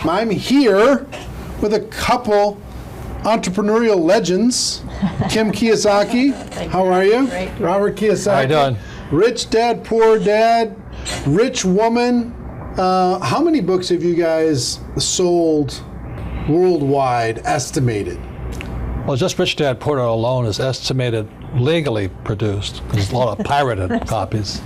I'm here with a couple entrepreneurial legends. Kim Kiyosaki, how are you? Great. Robert Kiyosaki. How you doing? Rich dad, poor dad, rich woman. How many books have you guys sold worldwide, estimated? Well, just Rich Dad Poor Dad alone is estimated legally produced. There's a lot of pirated copies.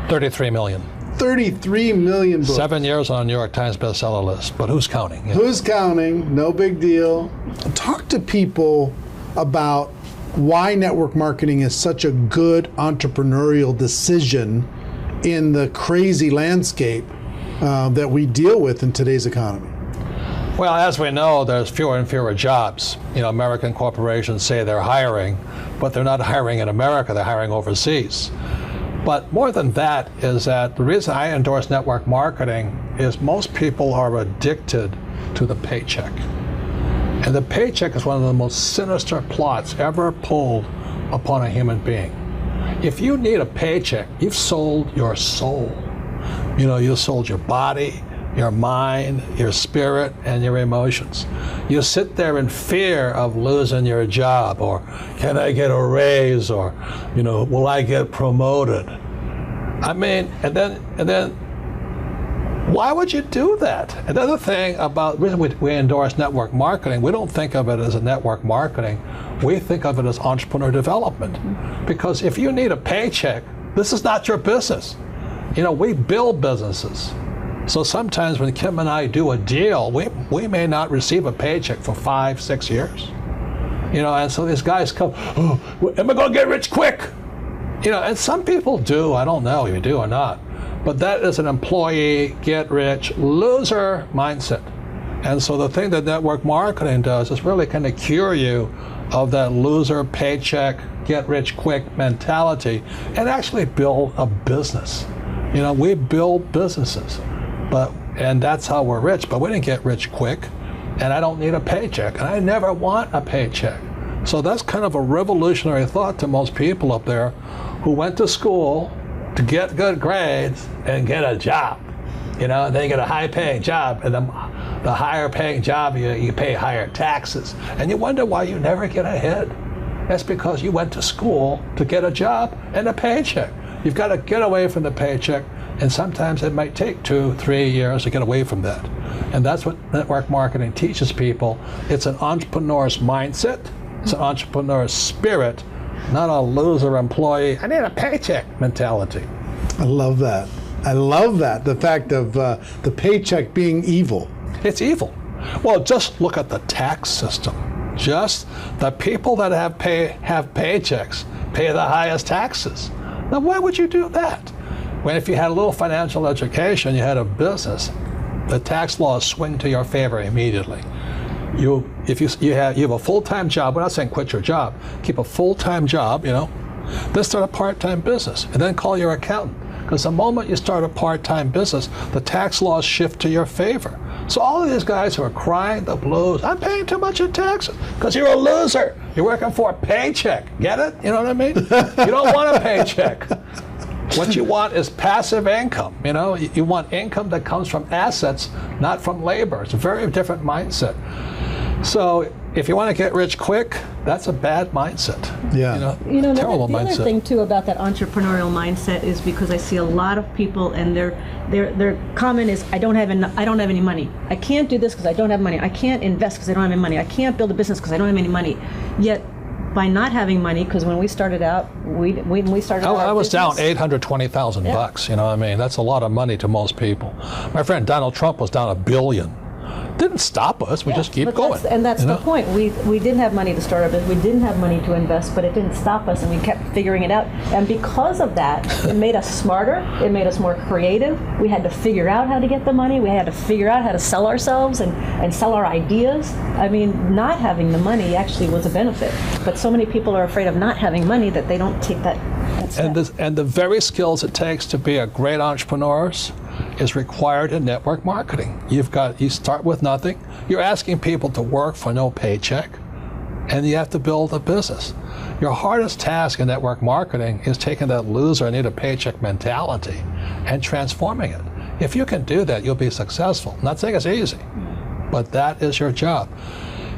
33 million. 33 million books. 7 years on a New York Times bestseller list, but who's counting? Yeah. Who's counting? No big deal. Talk to people about why network marketing is such a good entrepreneurial decision in the crazy landscape that we deal with in today's economy. Well, as we know, there's fewer and fewer jobs. You know, American corporations say they're hiring, but they're not hiring in America, they're hiring overseas. But more than that is that the reason I endorse network marketing is most people are addicted to the paycheck. And the paycheck is one of the most sinister plots ever pulled upon a human being. If you need a paycheck, you've sold your soul. You know, you sold your body, your mind, your spirit, and your emotions. You sit there in fear of losing your job, or can I get a raise, or, you know, will I get promoted? I mean, and then why would you do that? Another thing about the reason we endorse network marketing, we don't think of it as a network marketing, we think of it as entrepreneur development. Because if you need a paycheck, this is not your business. You know, we build businesses. So sometimes when Kim and I do a deal, we may not receive a paycheck for 5-6 years. You know, and so these guys come, oh, am I gonna get rich quick? You know, and some people do, I don't know if you do or not, but that is an employee, get rich, loser mindset. And so the thing that network marketing does is really kind of cure you of that loser paycheck, get rich quick mentality and actually build a business. You know, we build businesses. And that's how we're rich, but we didn't get rich quick, and I don't need a paycheck, and I never want a paycheck. So that's kind of a revolutionary thought to most people up there who went to school to get good grades and get a job. You know, and then you get a high-paying job, and the higher-paying job, you pay higher taxes, and you wonder why you never get ahead. That's because you went to school to get a job and a paycheck. You've got to get away from the paycheck. And sometimes it might take 2-3 years to get away from that. And that's what network marketing teaches people. It's an entrepreneur's mindset, it's an entrepreneur's spirit, not a loser employee, I need a paycheck mentality. I love that. I love that, the fact of the paycheck being evil. It's evil. Well, just look at the tax system. Just the people that have paychecks pay the highest taxes. Now, why would you do that? When if you had a little financial education, you had a business, the tax laws swing to your favor immediately. If you have a full-time job, we're not saying quit your job, keep a full-time job, you know, then start a part-time business, and then call your accountant. Because the moment you start a part-time business, the tax laws shift to your favor. So all of these guys who are crying the blues, I'm paying too much in taxes, because you're a loser. You're working for a paycheck. Get it? You know what I mean? You don't want a paycheck. What you want is passive income. You know, you want income that comes from assets, not from labor. It's a very different mindset. So if you want to get rich quick, that's a bad mindset. Yeah. You know, terrible the mindset. other thing too about that entrepreneurial mindset is because I see a lot of people and their comment is, I don't have any money. I can't do this because I don't have money. I can't invest because I don't have any money. I can't build a business because I don't have any money. Yet by not having money, because when we started out, when we started out, I was down $820,000 bucks. You know what I mean? That's a lot of money to most people. My friend Donald Trump was down $1 billion. Didn't stop us. We just keep going. That's the point. We didn't have money to start our business. We didn't have money to invest, but it didn't stop us, and we kept figuring it out. And because of that, it made us smarter. It made us more creative. We had to figure out how to get the money. We had to figure out how to sell ourselves and sell our ideas. I mean, not having the money actually was a benefit. But so many people are afraid of not having money that they don't take that And the very skills it takes to be a great entrepreneur is required in network marketing. You start with nothing. You're asking people to work for no paycheck, and you have to build a business. Your hardest task in network marketing is taking that loser, I need a paycheck mentality and transforming it. If you can do that, you'll be successful. I'm not saying it's easy, but that is your job.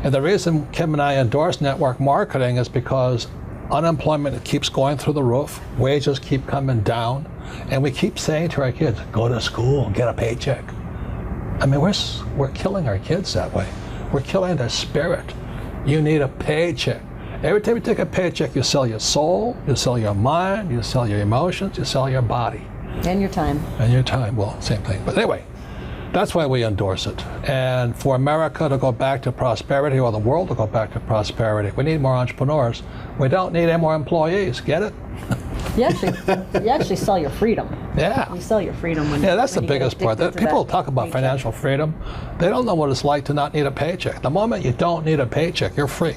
And the reason Kim and I endorse network marketing is because unemployment keeps going through the roof, wages keep coming down, and we keep saying to our kids, go to school, get a paycheck. I mean, we're killing our kids that way. We're killing their spirit. You need a paycheck. Every time you take a paycheck, you sell your soul, you sell your mind, you sell your emotions, you sell your body. And your time. And your time, well, same thing. But anyway, that's why we endorse it. And for America to go back to prosperity, or the world to go back to prosperity, we need more entrepreneurs. We don't need any more employees. Get it? You actually sell your freedom. Yeah. You sell your freedom when that's when the biggest part. People talk about paycheck. financial freedom. They don't know what it's like to not need a paycheck. The moment you don't need a paycheck, you're free.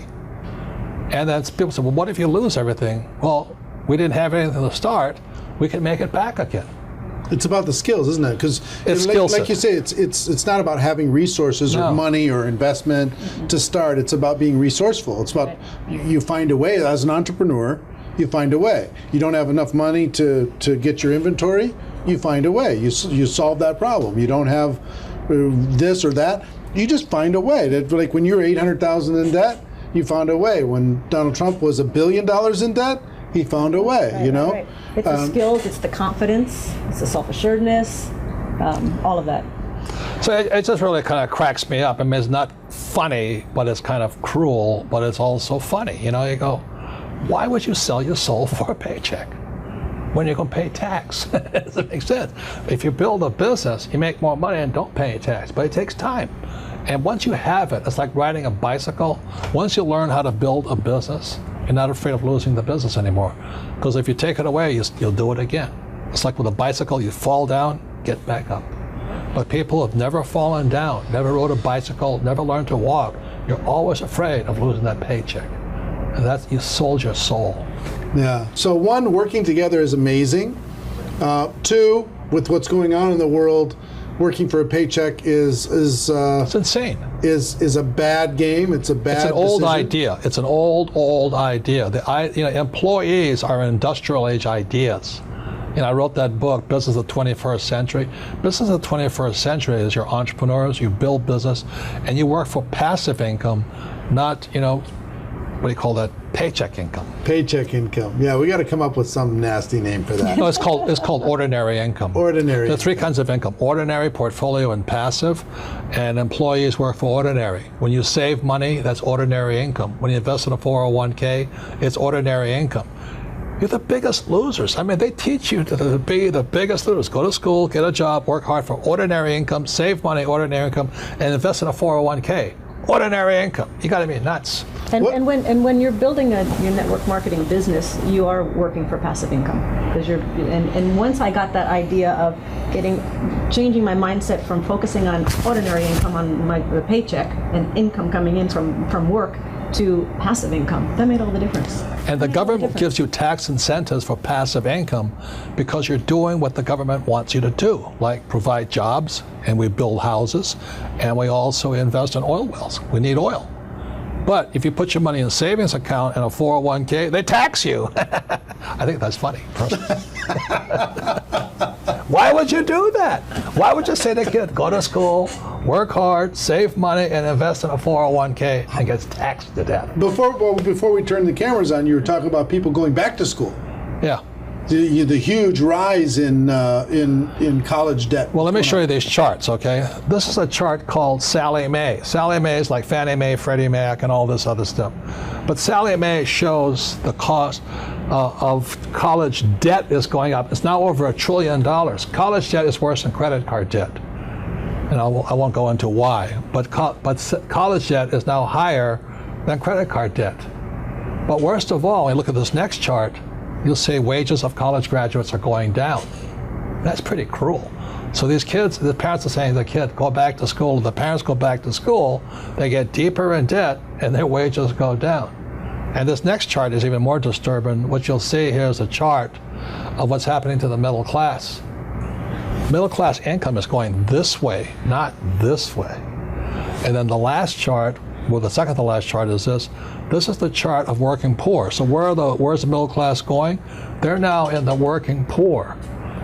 And then people say, well, what if you lose everything? Well, we didn't have anything to start. We can make it back again. It's about the skills, isn't it? Because like you say, it's not about having resources or money or investment to start. It's about being resourceful. It's about you find a way. As an entrepreneur, you find a way. You don't have enough money to get your inventory, you find a way. You solve that problem. You don't have this or that, you just find a way. Like when you're $800,000 in debt, you found a way. When Donald Trump was $1 billion in debt, he found a way, right, you know? Right. It's the skills, it's the confidence, it's the self-assuredness, all of that. So it just really kind of cracks me up. I mean, it's not funny, but it's kind of cruel, but it's also funny. You know, you go, why would you sell your soul for a paycheck when you're going to pay tax? It doesn't make sense. If you build a business, you make more money and don't pay tax, but it takes time. And once you have it, it's like riding a bicycle. Once you learn how to build a business, you're not afraid of losing the business anymore. Because if you take it away, you'll do it again. It's like with a bicycle, you fall down, get back up. But people have never fallen down, never rode a bicycle, never learned to walk. You're always afraid of losing that paycheck. And that's, you sold your soul. Yeah. So one, working together is amazing. Two, with what's going on in the world, working for a paycheck is it's insane. Is a bad game. It's a bad. It's an old decision. idea. It's an old idea. Employees are industrial age ideas. I wrote that book, Business of the 21st Century. Business of the 21st Century is your entrepreneurs. You build business, and you work for passive income, not what do you call that? Paycheck income. Paycheck income. Yeah, we got to come up with some nasty name for that. No, it's called ordinary income. Ordinary. There are three kinds of income: ordinary, portfolio, and passive. And employees work for ordinary. When you save money, that's ordinary income. When you invest in a 401k, it's ordinary income. You're the biggest losers. I mean, they teach you to be the biggest losers. Go to school, get a job, work hard for ordinary income, save money, ordinary income, and invest in a 401k. Ordinary income. You got to be nuts. And when you're building your network marketing business, you are working for passive income because and once I got that idea of changing my mindset from focusing on ordinary income on the paycheck and income coming in from work to passive income, that made all the difference. And the government gives you tax incentives for passive income because you're doing what the government wants you to do, like provide jobs, and we build houses, and we also invest in oil wells. We need oil. But if you put your money in a savings account and a 401k, they tax you. I think that's funny, personally. Why would you do that? Why would you say to a kid, go to school, work hard, save money, and invest in a 401k and gets taxed to death? Before we turn the cameras on, you were talking about people going back to school. Yeah. The huge rise in college debt. Well, let me show you these charts, okay? This is a chart called Sallie Mae. Sallie Mae is like Fannie Mae, Freddie Mac, and all this other stuff. But Sallie Mae shows the cost of college debt is going up. It's now over $1 trillion. College debt is worse than credit card debt. And I won't go into why. But college debt is now higher than credit card debt. But worst of all, when you look at this next chart, you'll see wages of college graduates are going down. That's pretty cruel. So these kids, the parents are saying to the kid, go back to school. The parents go back to school, they get deeper in debt, and their wages go down. And this next chart is even more disturbing. What you'll see here is a chart of what's happening to the middle class. Middle class income is going this way, not this way. And then the last chart, well, the second to last chart is this. This is the chart of working poor. So where's the middle class going? They're now in the working poor.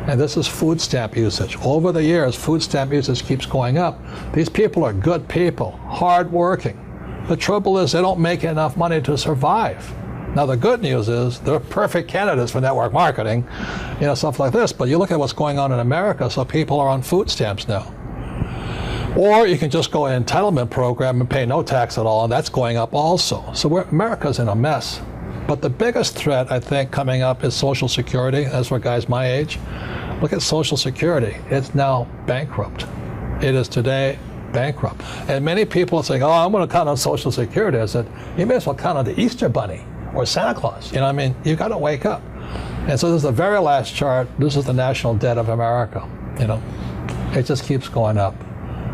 And this is food stamp usage. Over the years, food stamp usage keeps going up. These people are good people, hardworking. The trouble is they don't make enough money to survive. Now the good news is they're perfect candidates for network marketing, stuff like this. But you look at what's going on in America, so people are on food stamps now. Or you can just go an entitlement program and pay no tax at all, and that's going up also. So America's in a mess. But the biggest threat, I think, coming up is Social Security. That's for guys my age. Look at Social Security. It's now bankrupt. It is today bankrupt. And many people are saying, oh, I'm going to count on Social Security. I said, you may as well count on the Easter Bunny or Santa Claus. You've got to wake up. And so this is the very last chart. This is the national debt of America. It just keeps going up.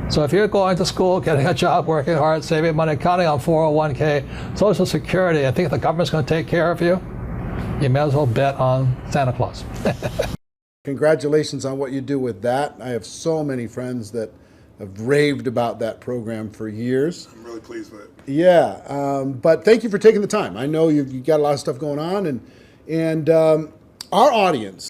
So if you're going to school, getting a job, working hard, saving money, counting on 401k, Social Security, and think the government's going to take care of you, you may as well bet on Santa Claus. Congratulations on what you do with that. I have so many friends that have raved about that program for years. I'm really pleased with it. Yeah, but thank you for taking the time. I know you've got a lot of stuff going on, and our audience